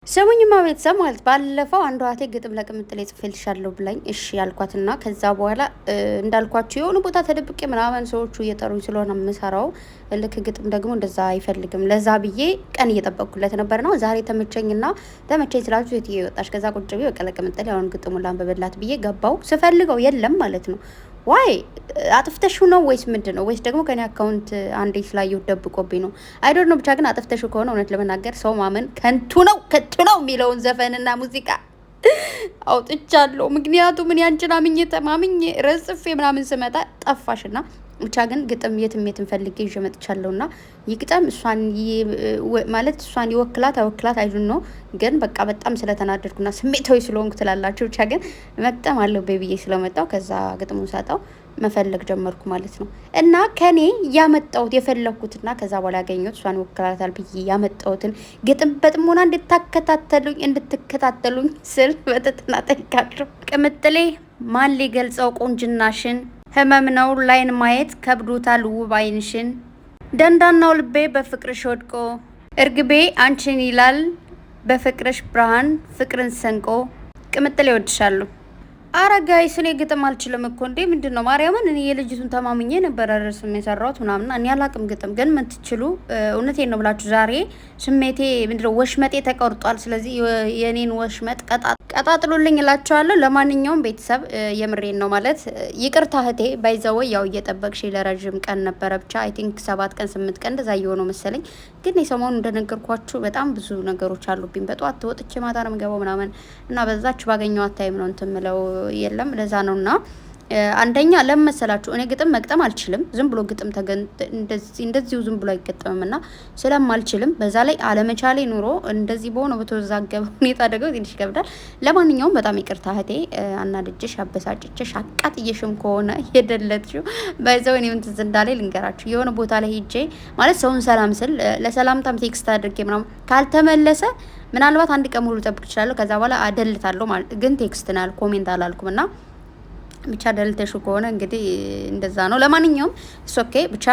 ሰሙኝማ ቤተሰብ ማለት ባለፈው አንዷ እህቴ ግጥም ለቅምጥሌ ጽፌልሻለሁ ብላኝ እሺ ያልኳትና ከዛ በኋላ እንዳልኳችሁ የሆነ ቦታ ተደብቄ ምናምን ሰዎቹ እየጠሩኝ ስለሆነ የምሰራው ልክ ግጥም ደግሞ እንደዛ አይፈልግም። ለዛ ብዬ ቀን እየጠበቅኩለት ነበር ነው። ዛሬ ተመቸኝና ተመቸኝ ስላችሁ እህቴ ወጣች። ከዛ ቁጭ ብዬ በቃ ለቅምጥሌ አሁን ግጥሙን ላንብብላት ብዬ ገባው። ስፈልገው የለም ማለት ነው። ዋይ አጥፍተሽው ነው ወይስ ምንድነው? ወይስ ደግሞ ከኔ አካውንት አንዴ ስላየሁት ደብቆብኝ ነው? አይ ዶንት ኖ። ብቻ ግን አጥፍተሽው ከሆነ እውነት ለመናገር ሰው ማመን ከንቱ ነው የሚለውን ዘፈንና ሙዚቃ አውጥቻለሁ። ምክንያቱም ምን ያንቺን አምኜ ተማምኜ ረጽፌ ምናምን ስመጣ ጠፋሽና ብቻ ግን ግጥም የትም ፈልጌ ይዤ መጥቻለሁና ይግጠም እሷን ማለት እሷን ይወክላት አይዱን ነው። ግን በቃ በጣም ስለተናደድኩና ስሜታዊ ስለሆንኩ ትላላችሁ። ብቻ ግን መቅጠም አለው ቤቢዬ ስለመጣው ከዛ ግጥሙን ሳጣው መፈለግ ጀመርኩ ማለት ነው። እና ከኔ ያመጣሁት የፈለኩትና ከዛ በኋላ ያገኘሁት እሷን ይወክላታል ብዬ ያመጣሁትን ግጥም በጥሞና እንድትከታተሉኝ ስል በትህትና እጠይቃለሁ። ቅምጥሌ ማን ሊገልጸው ቁንጅናሽን ህመም ነው ላይን ማየት ከብዶታል ውብ አይንሽን ደንዳናው ልቤ በፍቅርሽ ወድቆ እርግቤ አንቺን ይላል በፍቅርሽ ብርሃን ፍቅርን ሰንቆ ቅምጥሌ እወድሻለሁ። አረጋይ ስኔ ግጥም አልችልም እኮ እንዴ ምንድነው? ማርያምን እኔ የልጅቱን ተማምኜ ነበር ርዕሱን የሰራሁት ምናምን እኔ አላቅም ግጥም ግን ምን ትችሉ እውነቴን ነው ብላችሁ ዛሬ ስሜቴ ምንድነው ወሽመጤ ተቆርጧል። ስለዚህ የኔን ወሽመጥ ቀጣጥሉልኝ እላችኋለሁ። ለማንኛውም ቤተሰብ የምሬን ነው ማለት ይቅርታ እህቴ ባይዘው ያው እየጠበቅሽ ለረጅም ቀን ነበረ ብቻ አይ ቲንክ 7 ቀን 8 ቀን እንደዛ እየሆነው መሰለኝ። ግን የሰሞኑን እንደነገርኳችሁ በጣም ብዙ ነገሮች አሉብኝ። በጧት ወጥቼ ማታ ነው የምገባው ምናምን እና በዛች ባገኘው አታይም ነው እንትን ምለው የለም ለዛ ነውና አንደኛ ለምን መሰላችሁ እኔ ግጥም መግጠም አልችልም። ዝም ብሎ ግጥም እንደዚሁ ዝም ብሎ አይገጠምምና ስለማልችልም በዛ ላይ አለመቻሌ ኑሮ እንደዚህ በሆነ በተወዛገበ ሁኔታ ደግሞ ትንሽ ይከብዳል። ለማንኛውም በጣም ይቅርታ እህቴ አናድጄሽ አበሳጭቼሽ አቃጥዬሽም ከሆነ የደለትሽው ባይዘው እኔ ምን ትዝ እንዳለኝ ልንገራችሁ። የሆነ ቦታ ላይ ሄጄ ማለት ሰውን ሰላም ስል ለሰላምታም ቴክስት አድርጌ ምናምን ካልተመለሰ ምናልባት አንድ ቀን ሙሉ ጠብቅ ይችላል። ከዛ በኋላ አደልታለሁ ማለት ግን ቴክስት ናል ኮሜንት አላልኩምና ብቻ ደልተሹ ከሆነ እንግዲህ እንደዛ ነው። ለማንኛውም ኦኬ ብቻ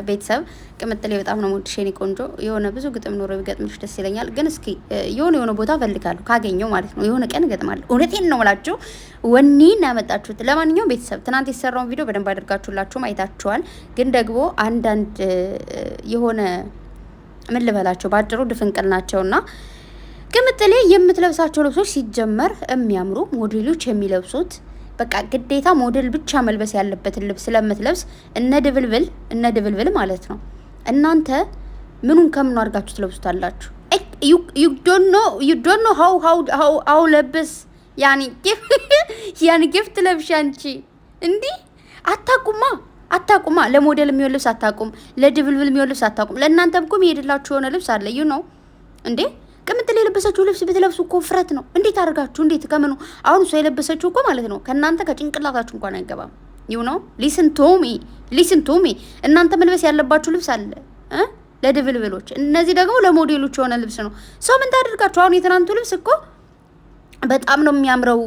ቤተሰብ ቅምጥሌ በጣም ነው የምወድሽ የኔ ቆንጆ። የሆነ ብዙ ግጥም ኖሮ ቢገጥምሽ ደስ ይለኛል። ግን እስኪ የሆነ ቦታ ፈልጋለሁ ካገኘው ማለት ነው የሆነ ቀን እገጥማለሁ። እውነቴን ነው የምላችሁ ወኔን ያመጣችሁት። ለማንኛውም ቤተሰብ ትናንት የሰራውን ቪዲዮ በደንብ አድርጋችሁላችሁም አይታችኋል። ግን ደግሞ አንዳንድ የሆነ ምን ልበላቸው ባጭሩ ድፍንቅል ናቸውና ቅምጥሌ የምትለብሳቸው ልብሶች ሲጀመር የሚያምሩ ሞዴሎች የሚለብሱት በቃ ግዴታ ሞዴል ብቻ መልበስ ያለበትን ልብስ ስለምትለብስ እነ ድብልብል ማለት ነው። እናንተ ምኑን ከምኑ አድርጋችሁ ትለብሱታላችሁ? you don't know how ለብስ ያኒ ጊፍት ለብሽ አንቺ እንዲህ አታቁማ ለሞዴል የሚሆን ልብስ አታቁም፣ ለድብልብል የሚሆን ልብስ አታቁም። ለእናንተም እኮ የሚሄድላችሁ የሆነ ልብስ አለ እንዴ ቅምጥሌ የለበሰችው ልብስ ብትለብሱ እኮ ፍረት ነው። እንዴት አድርጋችሁ እንዴት ከምኑ አሁን እሷ የለበሰችው እኮ ማለት ነው ከእናንተ ከጭንቅላታችሁ እንኳን አይገባም። ሊስን ቶሚ እናንተ መልበስ ያለባችሁ ልብስ አለ ለድብልብሎች፣ እነዚህ ደግሞ ለሞዴሎች የሆነ ልብስ ነው። ሰው ምን ታደርጋችሁ? አሁን የትናንቱ ልብስ እኮ በጣም ነው የሚያምረው።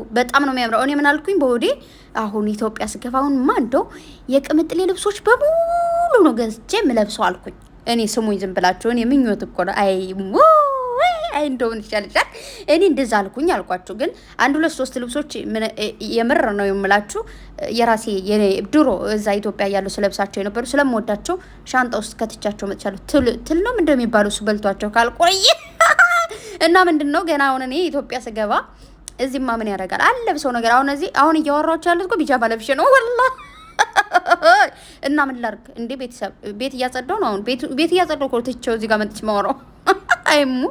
እኔ ምን አልኩኝ በወዴ አሁን ኢትዮጵያ ስገባ አሁን እንደው የቅምጥሌ ልብሶች በሙሉ ነው ገዝቼ የምለብሰው አልኩኝ። እኔ ስሙኝ ዝም ብላችሁ እኔ ምኞት እኮ ነው አይ እንደውን ይችላል እኔ እንደዛ አልኩኝ አልኳችሁ። ግን 1 2 3 ልብሶች የምር ነው የምላችሁ የራሴ ድሮ እዛ ኢትዮጵያ ያለው ስለብሳቸው የነበሩ ስለምወዳቸው ሻንጣ ውስጥ ከትቻቸው መጥቻለሁ። ትል ነው እንደሚባለው በልቷቸው ካልቆየ እና ምንድነው ገና አሁን እኔ ኢትዮጵያ ስገባ እዚህማ ምን ያደርጋል አለብሰው ነገር አሁን እያወራችሁ ያሉት እኮ ቢጃማ ለብሼ ነው ወላሂ። እና ምን ላድርግ እንዴ ቤተሰብ ቤት እያጸዳው ነው። አሁን ቤት እያጸዳው እኮ ትቼው እዚህ ጋር መጥቼ ማወራው አይሙ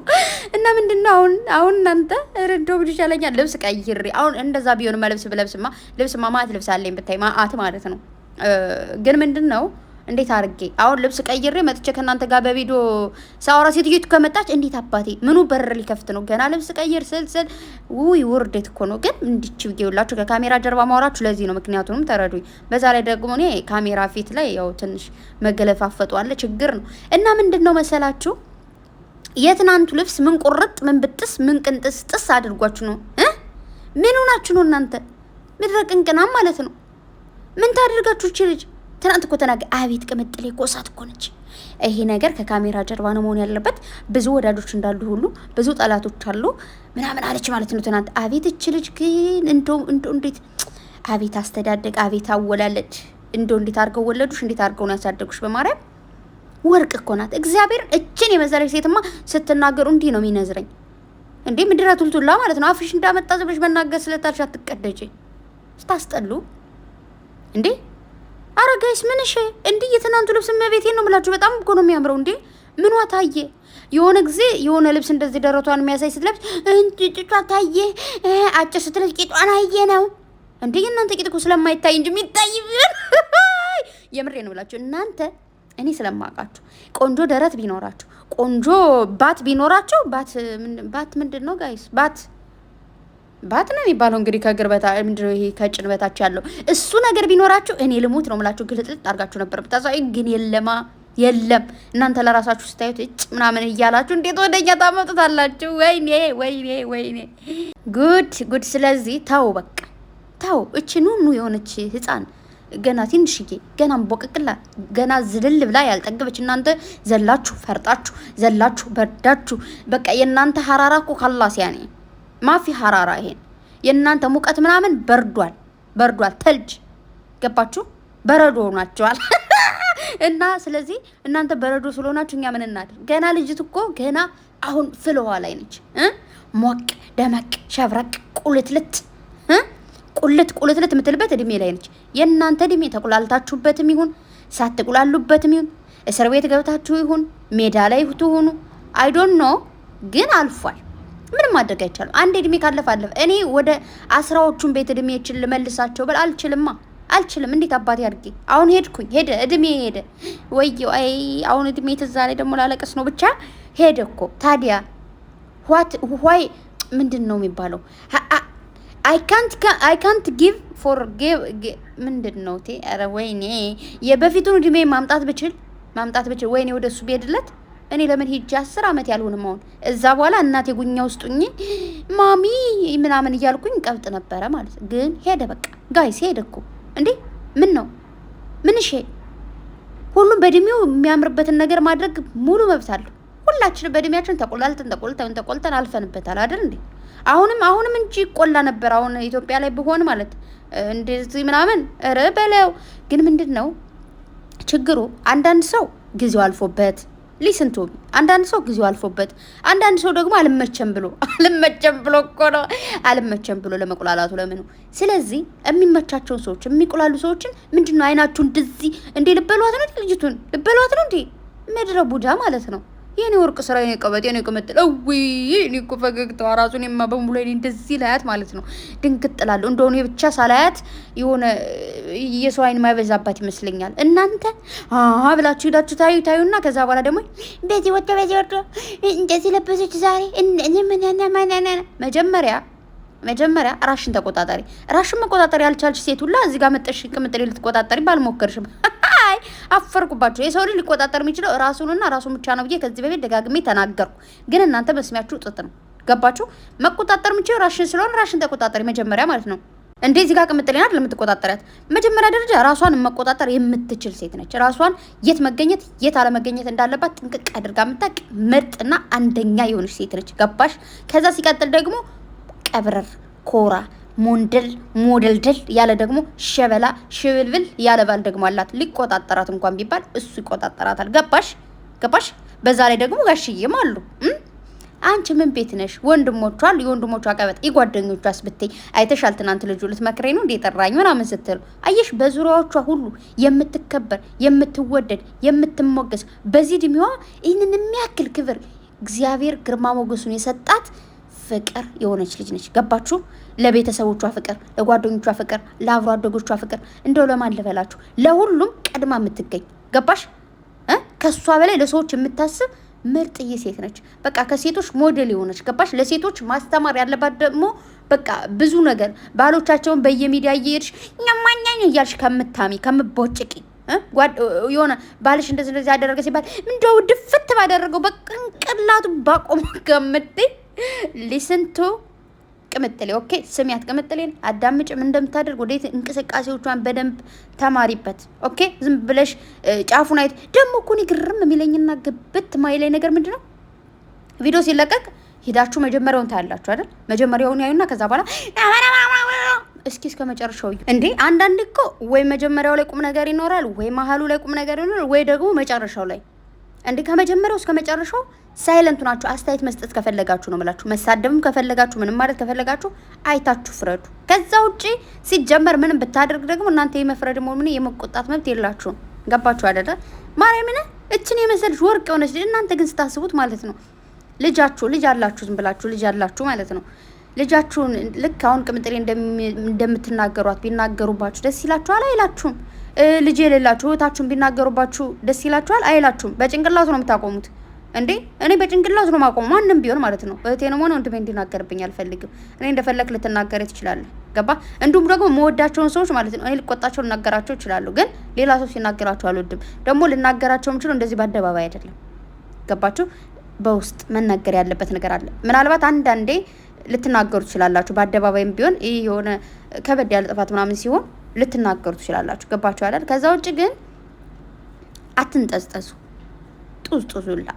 እና ምንድነው አሁን እናንተ ረዶ ብቻ ይሻለኛል ልብስ ቀይሬ አሁን እንደዛ ቢሆን ልብስማ ማት ልብስ አለኝ ብታይ ማአት ማለት ነው። ግን ምንድነው እንዴት አድርጌ አሁን ልብስ ቀይሬ መጥቼ ከእናንተ ጋር በቪዲዮ ሳወራ ሴትዮቱ ከመጣች እንዴት አባቴ ምኑ በር ሊከፍት ነው? ገና ልብስ ቀይር ስል ውርዴት እኮ ነው። ግን እንዲች ብዬውላችሁ ከካሜራ ጀርባ ማውራችሁ ለዚህ ነው። ምክንያቱንም ተረዱኝ። በዛ ላይ ደግሞ እኔ ካሜራ ፊት ላይ ያው ትንሽ መገለፋፈጡ አለ ችግር ነው። እና ምንድነው መሰላችሁ የትናንቱ ልብስ ምን ቁርጥ ምን ብጥስ ምን ቅንጥስጥስ አድርጓችሁ ነው ምን ሆናችሁ ነው እናንተ? ምድረቅንቅናም ማለት ነው። ምን ታደርጋችሁ? እቺ ልጅ ትናንት እኮ ተናገ አቤት ቅምጥሌ እኮ እሳት እኮ ነች። ይሄ ነገር ከካሜራ ጀርባ ነው መሆን ያለበት። ብዙ ወዳጆች እንዳሉ ሁሉ ብዙ ጠላቶች አሉ ምናምን አለች ማለት ነው ትናንት። አቤት እች ልጅ ግን እንደው እንዴት አቤት አስተዳደግ፣ አቤት አወላለድ። እንደው እንዴት አድርገው ወለዱሽ፣ እንዴት አድርገው ነው ያሳደጉሽ። በማርያም ወርቅ እኮ ናት። እግዚአብሔር እችን የመሰለች ሴትማ ስትናገሩ እንዲህ ነው የሚነዝረኝ እንዴ። ምድረ ቱልቱላ ማለት ነው። አፍሽ እንዳመጣ ዝብሽ መናገር ስለታልሽ አትቀደጂ። ስታስጠሉ እንዴ። አረ ጋይስ ምን እሺ፣ እንዲህ የትናንቱ ልብስ መቤቴን ነው የምላችሁ። በጣም እኮ ነው የሚያምረው። እንዴ ምኗ ታየ? የሆነ ጊዜ የሆነ ልብስ እንደዚህ ደረቷን የሚያሳይ ስትለብስ እንጭጫ ታየ። አጭር ስትለብስ ቂጧን አየ ነው እንዴ። እናንተ ቂጥ እኮ ስለማይታይ እንጂ የሚታይ የምሬ ነው ብላችሁ እናንተ እኔ ስለማውቃችሁ ቆንጆ ደረት ቢኖራችሁ ቆንጆ ባት ቢኖራችሁ ባት ምንድን ነው ጋይስ? ባት ነው የሚባለው እንግዲህ ከእግር በታ ምንድነው ይሄ ከጭን በታች ያለው እሱ ነገር ቢኖራችሁ እኔ ልሙት ነው የምላችሁ። ግልጥልጥ አድርጋችሁ ነበር ብታሳይ፣ ግን የለም። እናንተ ለራሳችሁ ስታዩት እጭ ምናምን እያላችሁ እንዴት ወደኛ ታመጡታላችሁ? ወይኔ ጉድ። ስለዚህ ተው በቃ ተው። እቺ ኑኑ የሆነች ህፃን ገና ትንሽዬ ገና ቦቀቅላ ገና ዝልል ብላ ያልጠገበች እናንተ ዘላችሁ ፈርጣችሁ ዘላችሁ በርዳችሁ። በቃ የእናንተ ሐራራ እኮ ካላስ ያኔ ማፊ ሐራራ ይሄን የእናንተ ሙቀት ምናምን በርዷል። ተልጅ ገባችሁ? በረዶ ሆናችኋል። እና ስለዚህ እናንተ በረዶ ስለሆናችሁ እኛ ምን እናድር? ገና ልጅት እኮ ገና አሁን ፍልዋ ላይ ነች። ሞቅ ደመቅ ሸብረቅ ቁልትልት የምትልበት እድሜ ላይ ነች። የእናንተ እድሜ ተቁላልታችሁበትም ይሁን ሳትቁላሉበትም ይሁን እስር ቤት ገብታችሁ ይሁን ሜዳ ላይ ትሆኑ አይ ዶንት ኖ፣ ግን አልፏል። ምንም ማድረግ አይቻልም። አንድ እድሜ ካለፈ አለፈ። እኔ ወደ 10ዎቹን ቤት እድሜዎችን ልመልሳቸው ብል አልችልም። እንዴት አባቴ አድርጌ አሁን ሄደ እድሜ ሄደ። ወይዮ አይ አሁን እድሜ ትዛ ላይ ደግሞ ላለቀስ ነው ብቻ ሄደ እኮ ታዲያ ዋይ ምንድን ነው የሚባለው? I can't give forgive ምንድን ነው ቴ? ኧረ ወይኔ የበፊቱን እድሜ ማምጣት ብችል ወይኔ ወደሱ ቢሄድለት እኔ ለምን ሂጅ 10 ዓመት ያልሆንም አሁን እዛ በኋላ እናቴ ጉኛ ውስጡኝ ማሚ ምናምን እያልኩኝ ቀብጥ ነበረ ማለት። ግን ሄደ በቃ ጋይስ ሄደ እኮ እንዴ። ምን ነው ምን እሺ፣ ሁሉም በእድሜው የሚያምርበትን ነገር ማድረግ ሙሉ መብት አለው። ሁላችንም በእድሜያችን ተቆልተን አልፈንበታል አይደል እንዴ? አሁንም እንጂ ቆላ ነበር። አሁን ኢትዮጵያ ላይ ቢሆን ማለት እንደዚህ ምናምን ኧረ በለው። ግን ምንድነው ችግሩ? አንዳንድ ሰው ጊዜው አልፎበት ሊስንቱ፣ አንዳንድ ሰው ጊዜው አልፎበት፣ አንዳንድ ሰው ደግሞ አልመቸም ብሎ እኮ ነው አልመቸም ብሎ ለመቁላላቱ ለምኑ። ስለዚህ የሚመቻቸውን ሰዎች የሚቁላሉ ሰዎችን ምንድነው አይናችሁ እንደዚህ እንዴ ልበሏት ነው ልጅቱን ልበሏት ነው እንዴ? ምድረ ቡዳ ማለት ነው። የኔ ወርቅ ስራ የኔ ቀበጥ የኔ ቀመጥል እኔ እኮ ፈገግታዋ ራሱን በሙሉ ላይ እንደዚህ ላያት ማለት ነው ድንግጥ እላለሁ። እንደሆነ ብቻ ሳላያት የሆነ የሰው አይን ማይበዛባት ይመስለኛል። እናንተ ብላችሁ ሄዳችሁ ታዩና ከዛ በኋላ ደግሞ በዚህ ወጣ እንደዚህ ለበሰች ዛሬ መጀመሪያ ራሽን ተቆጣጣሪ። ራሽን መቆጣጠር ያልቻልሽ ሴት ሁላ እዚህ ጋር መጠሽ ቅምጥሌ ልትቆጣጠሪ ባልሞከርሽም አፈርኩባቸው። የሰው ልጅ ሊቆጣጠር የሚችለው ራሱንና ራሱን ብቻ ነው ብዬ ከዚህ በፊት ደጋግሜ ተናገርኩ። ግን እናንተ መስሚያችሁ ጥጥ ነው። ገባችሁ? መቆጣጠር የምችለው ራሽን ስለሆነ ራሽን ተቆጣጠሪ መጀመሪያ ማለት ነው። እንደዚህ ጋር ቅምጥሌ ናት ለምትቆጣጠሪያት። መጀመሪያ ደረጃ ራሷን መቆጣጠር የምትችል ሴት ነች። ራሷን የት መገኘት የት አለመገኘት እንዳለባት ጥንቅቅ አድርጋ የምታውቅ ምርጥና አንደኛ የሆነች ሴት ነች። ገባሽ? ከዛ ሲቀጥል ደግሞ ቀብረር ኮራ ሞደልደል ያለ ደግሞ ሸበላ ሽብልብል ያለ ባል ደግሞ አላት። ሊቆጣጠራት እንኳን ቢባል እሱ ይቆጣጠራታል። ገባሽ? በዛ ላይ ደግሞ ጋሽዬም አሉ። አንቺ ምን ቤት ነሽ? ወንድሞቿ አሉ። የወንድሞቿ ቀበጥ የጓደኞቿስ ብትይ አይተሻል። ትናንት ልጁ ልትመክረኝ ነው እንዴ ጠራኝ ምናምን ስትል አየሽ። በዙሪያዎቿ ሁሉ የምትከበር የምትወደድ የምትሞገስ በዚህ እድሜዋ ይህንን የሚያክል ክብር እግዚአብሔር ግርማ ሞገሱን የሰጣት ፍቅር የሆነች ልጅ ነች። ገባችሁ? ለቤተሰቦቿ ፍቅር፣ ለጓደኞቿ ፍቅር፣ ለአብሮ አደጎቿ ፍቅር፣ እንደው ለማን ልበላችሁ ለሁሉም ቀድማ የምትገኝ ገባሽ? ከሷ በላይ ለሰዎች የምታስብ ምርጥዬ ሴት ነች። በቃ ከሴቶች ሞዴል የሆነች ገባሽ? ለሴቶች ማስተማር ያለባት ደግሞ በቃ ብዙ ነገር ባሎቻቸውን በየሚዲያ እየሄድሽ እኛማኛኝ እያልሽ ከምትቦጭቂ የሆነ ባልሽ እንደዚህ ያደረገ ሲባል እንደው ድፍት ባደረገው በቅንቅላቱ ባቆመ ከምትይ ሊስንቱ ቅምጥሌ ኦኬ፣ ስሚያት ቅምጥሌን አዳምጭ። ምን እንደምታደርግ ወዴት እንቅስቃሴዎቿን በደንብ ተማሪበት። ኦኬ ዝም ብለሽ ጫፉን አይት ደግሞ እኮ እኔ ግርም የሚለኝና ግብት ማይለኝ ነገር ምንድነው ቪዲዮ ሲለቀቅ ሄዳችሁ መጀመሪያውን ታያላችሁ አይደል? መጀመሪያውን ያዩና ከዛ በኋላ እስከ መጨረሻው እንዴ አንዳንድ እኮ ወይ መጀመሪያው ላይ ቁም ነገር ይኖራል፣ ወይ መሀሉ ላይ ቁም ነገር ይኖራል፣ ወይ ደግሞ መጨረሻው ላይ እንዴ ከመጀመሪያው እስከ መጨረሻው ሳይለንቱ ናችሁ። አስተያየት መስጠት ከፈለጋችሁ ነው ማለት መሳደብም ከፈለጋችሁ ምንም ማለት ከፈለጋችሁ አይታችሁ ፍረዱ። ከዛ ውጪ ሲጀመር ምንም ብታደርግ ደግሞ እናንተ የመፍረድ ምን የመቆጣት መብት የላችሁም። ገባችሁ አይደለ? ማርያምን እችን የመሰለች ወርቅ የሆነች እናንተ ግን ስታስቡት ማለት ነው ልጅ አላችሁ፣ ዝም ብላችሁ ልጅ አላችሁ ማለት ነው። ልጃችሁን ልክ አሁን ቅምጥሌ እንደምትናገሯት ቢናገሩባችሁ ደስ ይላችኋል አይላችሁም? ልጅ የሌላችሁ እህታችሁን ቢናገሩባችሁ ደስ ይላችኋል አይላችሁም? በጭንቅላቱ ነው የምታቆሙት እንዴ? እኔ በጭንቅላቱ ነው ማቆሙ፣ ማንም ቢሆን ማለት ነው። እህቴንም ሆነ ወንድሜ እንዲናገርብኝ አልፈልግም። እኔ እንደፈለክ ልትናገር ትችላለህ። ገባ? እንዲሁም ደግሞ መወዳቸውን ሰዎች ማለት ነው እኔ ልቆጣቸው ልናገራቸው እችላለሁ፣ ግን ሌላ ሰው ሲናገራቸው አልወድም። ደግሞ ልናገራቸው የምችለው እንደዚህ በአደባባይ አይደለም። ገባችሁ? በውስጥ መናገር ያለበት ነገር አለ። ምናልባት አንዳንዴ ልትናገሩ ትችላላችሁ፣ በአደባባይም ቢሆን ይሄ የሆነ ከበድ ያለ ጥፋት ምናምን ሲሆን ልትናገሩ ትችላላችሁ። ገባችሁ አይደል? ከዛ ውጭ ግን አትንጠዝጠዙ፣ ጡዝጡዙላ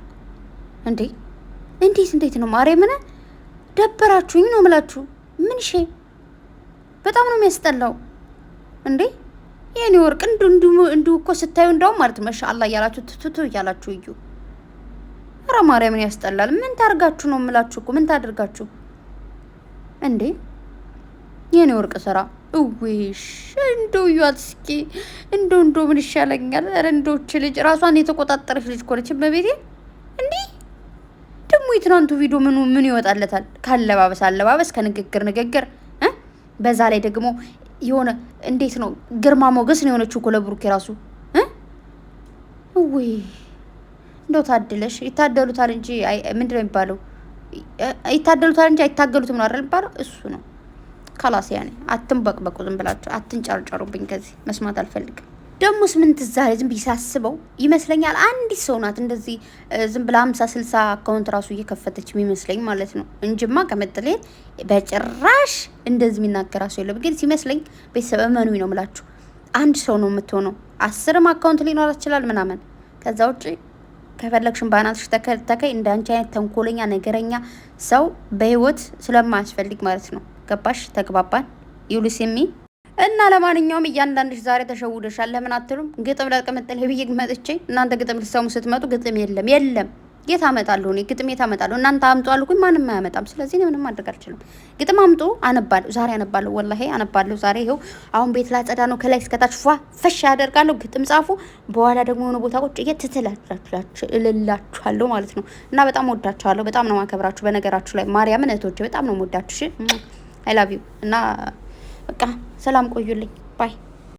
እንዴ! እንዴት ነው ማርያምን ደበራችሁኝ ነው የምላችሁ። ምን በጣም ነው የሚያስጠላው እንዴ! የኔ ወርቅ እንዱ እኮ ስታዩ እንደውም ማለት ነው ማሻአላ እያላችሁ ትቱቱ እያላችሁ እዩ። ኧረ ማርያምን ያስጠላል። ምን ታርጋችሁ ነው የምላችሁ እኮ ምን ታደርጋችሁ እንዴ? የኔ ወርቅ ስራ እዊሽ እንደው ያት እስኪ እንደው ምን ይሻለኛል? ኧረ እንደውች ልጅ ራሷን የተቆጣጠረች ልጅ ኮለች በቤቴ እንዴ! ደግሞ የትናንቱ ቪዲዮ ምን ይወጣለታል? አለባበስ ከንግግር በዛ ላይ ደግሞ የሆነ እንዴት ነው ግርማ ሞገስ ነው የሆነችው እኮ ለብሩክ የራሱ ወይ እንደው ታድለሽ። ይታደሉታል እንጂ ምንድነው የሚባለው? ይታደሉታል እንጂ አይታገሉትም ነው አይደል የሚባለው? እሱ ነው ካላስ ያኔ አትንበቅበቁ፣ ዝም ብላችሁ አትንጨርጨሩብኝ። ከዚህ መስማት አልፈልግም። ደሞስ ምን ትዛሬ ዝም ብዬ ሳስበው ይመስለኛል አንዲት ሰው ናት እንደዚህ ዝም ብላ 50-60 አካውንት ራሱ እየከፈተች የሚመስለኝ ማለት ነው እንጂማ ቅምጥሌ በጭራሽ እንደዚህ የሚናገራ ሰው የለም። ግን ሲመስለኝ ቤተሰብ እመኑኝ ነው የምላችሁ አንድ ሰው ነው የምትሆነው። 10 አካውንት ሊኖራት ይችላል ምናምን። ከዛ ውጪ ከፈለግሽን ባናትሽ ተከይ እንዳንቺ አይነት ተንኮለኛ ነገረኛ ሰው በህይወት ስለማያስፈልግ ማለት ነው። ገባሽ? ተግባባን? ይውልስሚ እና ለማንኛውም እያንዳንድሽ ዛሬ ተሸውደሻል። ለምን አትሉም? ግጥም ለቅምጥሌ ብዬ መጥቼ እናንተ ግጥም ልትሰሙ ስትመጡ ግጥም የለም የት አመጣለሁ እኔ ግጥም የት አመጣለሁ? እናንተ አምጡ አልኩኝ ማንም አያመጣም። ስለዚህ ምንም ማድረግ አልችልም። ግጥም አምጡ፣ አነባለሁ። ዛሬ አነባለሁ፣ ወላሂ አነባለሁ። ዛሬ ይኸው አሁን ቤት ላጸዳ ነው። ከላይ እስከታች ፏ ፈሽ ያደርጋለሁ። ግጥም ጻፉ። በኋላ ደግሞ የሆነ ቦታ ቁጭ እልላችኋለሁ ማለት ነው። እና በጣም ወዳችኋለሁ፣ በጣም ነው ማከብራችሁ። በነገራችሁ ላይ ማርያምን እህቶቼ በጣም ነው ወዳችሁ። አይ ላቭ ዩ እና በቃ ሰላም ቆዩልኝ ባይ